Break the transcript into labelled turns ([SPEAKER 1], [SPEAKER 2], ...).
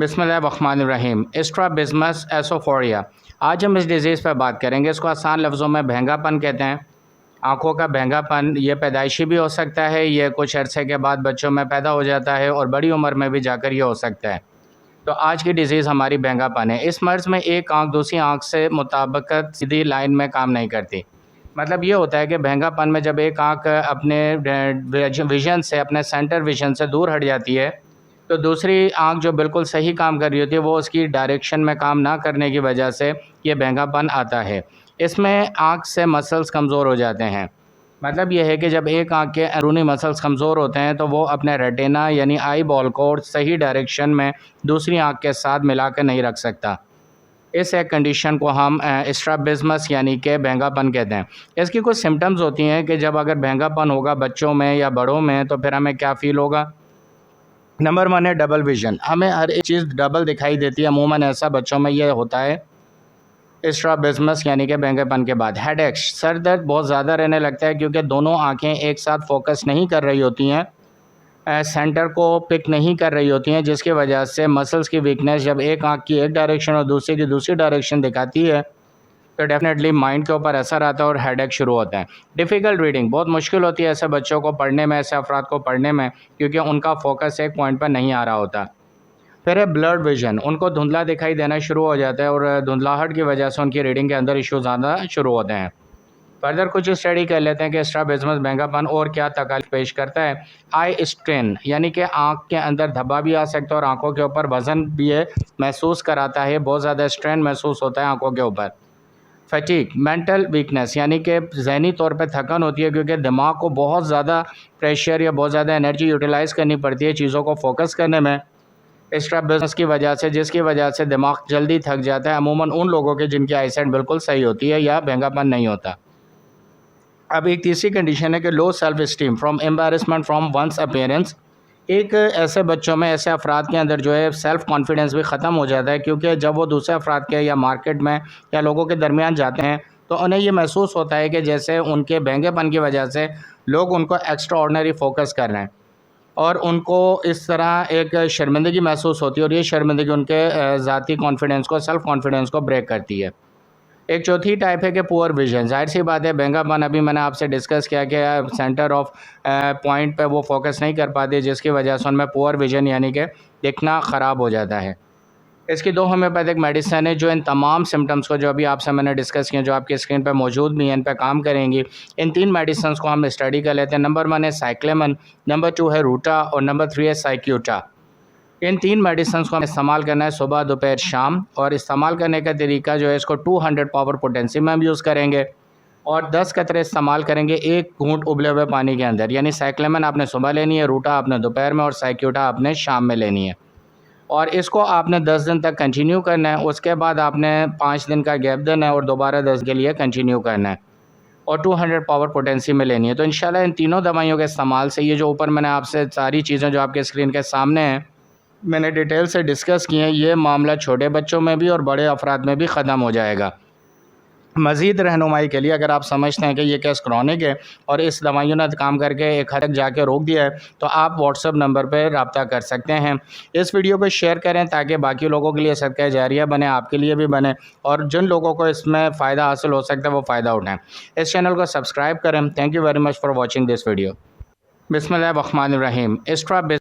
[SPEAKER 1] बिस्मिल्लाहिर्रहमानिर्रहीम। स्ट्रैबिस्मस एसोफोरिया। आज हम इस डिज़ीज़ पर बात करेंगे। इसको आसान लफ्ज़ों में भैंगापन कहते हैं। आँखों का भैंगापन ये पैदाइशी भी हो सकता है, ये कुछ अरसे के बाद बच्चों में पैदा हो जाता है और बड़ी उम्र में भी जाकर ये हो सकता है। तो आज की डिज़ीज़ हमारी भैंगापन है। इस मर्ज़ में एक आँख दूसरी आँख से मुताबिकत सीधी लाइन में काम नहीं करती। मतलब ये होता है कि भैंगापन में जब एक आँख अपने विज़न से, अपने सेंटर विज़न से दूर हट जाती है, तो दूसरी आँख जो बिल्कुल सही काम कर रही होती है वो उसकी डायरेक्शन में काम ना करने की वजह से ये भैंगापन आता है। इसमें आँख से मसल्स कमज़ोर हो जाते हैं। मतलब ये है कि जब एक आँख के अंदरूनी मसल्स कमज़ोर होते हैं तो वो अपने रेटिना यानी आई बॉल को सही डायरेक्शन में दूसरी आँख के साथ मिला कर नहीं रख सकता। इस एक कंडीशन को हम स्ट्रैबिस्मस यानी कि भैंगापन कहते हैं। इसकी कुछ सिम्टम्स होती हैं कि जब अगर भैंगापन होगा बच्चों में या बड़ों में तो फिर हमें क्या फ़ील होगा। नंबर 1 है डबल विज़न। हमें हर एक चीज़ डबल दिखाई देती है। अमूमन ऐसा बच्चों में ये होता है स्ट्रैबिस्मस यानी कि भैंगापन के बाद। हेडेक्स, सर दर्द बहुत ज़्यादा रहने लगता है क्योंकि दोनों आँखें एक साथ फोकस नहीं कर रही होती हैं, सेंटर को पिक नहीं कर रही होती हैं, जिसकी वजह से मसल्स की वीकनेस जब एक आँख की एक डायरेक्शन और दूसरी की दूसरी डायरेक्शन दिखाती है तो डेफिनेटली माइंड के ऊपर असर आता है और हेडेक शुरू होता है। डिफ़िकल्ट रीडिंग, बहुत मुश्किल होती है ऐसे बच्चों को पढ़ने में, ऐसे अफराद को पढ़ने में, क्योंकि उनका फोकस एक पॉइंट पर नहीं आ रहा होता। फिर है ब्लर्ड विजन, उनको धुंधला दिखाई देना शुरू हो जाता है और धुंधलाहट की वजह से उनकी रीडिंग के अंदर इश्यूज़ आना शुरू होते हैं। फर्दर कुछ स्टडी कर लेते हैं कि स्ट्रैबिस्मस भैंगापन और क्या तकलीफ पेश करता है। आई स्ट्रेन यानी कि आँख के अंदर धब्बा भी आ सकता है और आँखों के ऊपर वज़न भी ये महसूस कराता है, बहुत ज़्यादा स्ट्रेन महसूस होता है आँखों के ऊपर। फटीग, मेंटल वीकनेस यानी कि ज़हनी तौर पे थकान होती है क्योंकि दिमाग को बहुत ज़्यादा प्रेशर या बहुत ज़्यादा एनर्जी यूटिलाइज़ करनी पड़ती है चीज़ों को फोकस करने में स्ट्रैबिस्मस की वजह से, जिसकी वजह से दिमाग जल्दी थक जाता है। अमूमन उन लोगों के जिनकी आईसाइट बिल्कुल सही होती है या भैंगापन नहीं होता। अब एक तीसरी कंडीशन है कि low self esteem from embarrassment from one's appearance. एक ऐसे बच्चों में, ऐसे अफराद के अंदर जो है सेल्फ़ कॉन्फिडेंस भी ख़त्म हो जाता है क्योंकि जब वो दूसरे अफराद के या मार्केट में या लोगों के दरमियान जाते हैं तो उन्हें ये महसूस होता है कि जैसे उनके भैंगेपन की वजह से लोग उनको एक्स्ट्रा ऑर्डिनरी फोकस कर रहे हैं और उनको इस तरह एक शर्मिंदगी महसूस होती है और ये शर्मिंदगी उनके ज़ाती कॉन्फिडेंस को, सेल्फ़ कॉन्फिडेंस को ब्रेक करती है। एक चौथी टाइप है कि पुअर विजन। ज़ाहिर सी बात है भैंगापन अभी मैंने आपसे डिस्कस किया कि सेंटर ऑफ पॉइंट पे वो फोकस नहीं कर पाते, जिसकी वजह से उनमें पुअर विजन यानी कि दिखना ख़राब हो जाता है। इसकी 2 होम्योपैथिक मेडिसिन है जो इन तमाम सिम्टम्स को, जो अभी आपसे मैंने डिस्कस किया, जो आपकी स्क्रीन पे मौजूद भी हैं, इन पे काम करेंगी। इन 3 मेडिसिन को हम स्टडी कर लेते हैं। नंबर 1 है साइक्लेमन, नंबर 2 है रूटा और नंबर 3 है साइक्यूटा। इन 3 मेडिसिन को हमें इस्तेमाल करना है सुबह, दोपहर, शाम। और इस्तेमाल करने का तरीका जो है, इसको 200 पावर पोटेंसी में हम यूज़ करेंगे और 10 कतरे इस्तेमाल करेंगे 1 घूंट उबले हुए पानी के अंदर। यानी साइक्लेमन आपने सुबह लेनी है, रूटा आपने दोपहर में और साइक्यूटा आपने शाम में लेनी है। और इसको आपने 10 दिन तक कंटिन्यू करना है। उसके बाद आपने 5 दिन का गैप देना है और दोबारा 10 के लिए कंटिन्यू करना है और 200 पावर पोटेंसी में लेनी है। तो इंशाल्लाह इन तीनों दवाइयों के इस्तेमाल से, ये जो ऊपर मैंने आपसे सारी चीज़ें जो आपके स्क्रीन के सामने हैं मैंने डिटेल से डिस्कस किए हैं, ये मामला छोटे बच्चों में भी और बड़े अफराद में भी ख़त्म हो जाएगा। मज़ीद रहनुमाई के लिए अगर आप समझते हैं कि ये केस क्रॉनिक है और इस दवाइयों ने काम करके एक हद तक जाके रोक दिया है तो आप व्हाट्सएप नंबर पर रब्ता कर सकते हैं। इस वीडियो को शेयर करें ताकि बाकी लोगों के लिए सदका जारिया बने, आपके लिए भी बने और जिन लोगों को इसमें फ़ायदा हासिल हो सकता है वो फ़ायदा उठाएँ। इस चैनल को सब्सक्राइब करें। Thank you very much for watching this video. बिस्मिल्लाहिर्रहमानिर्रहीम।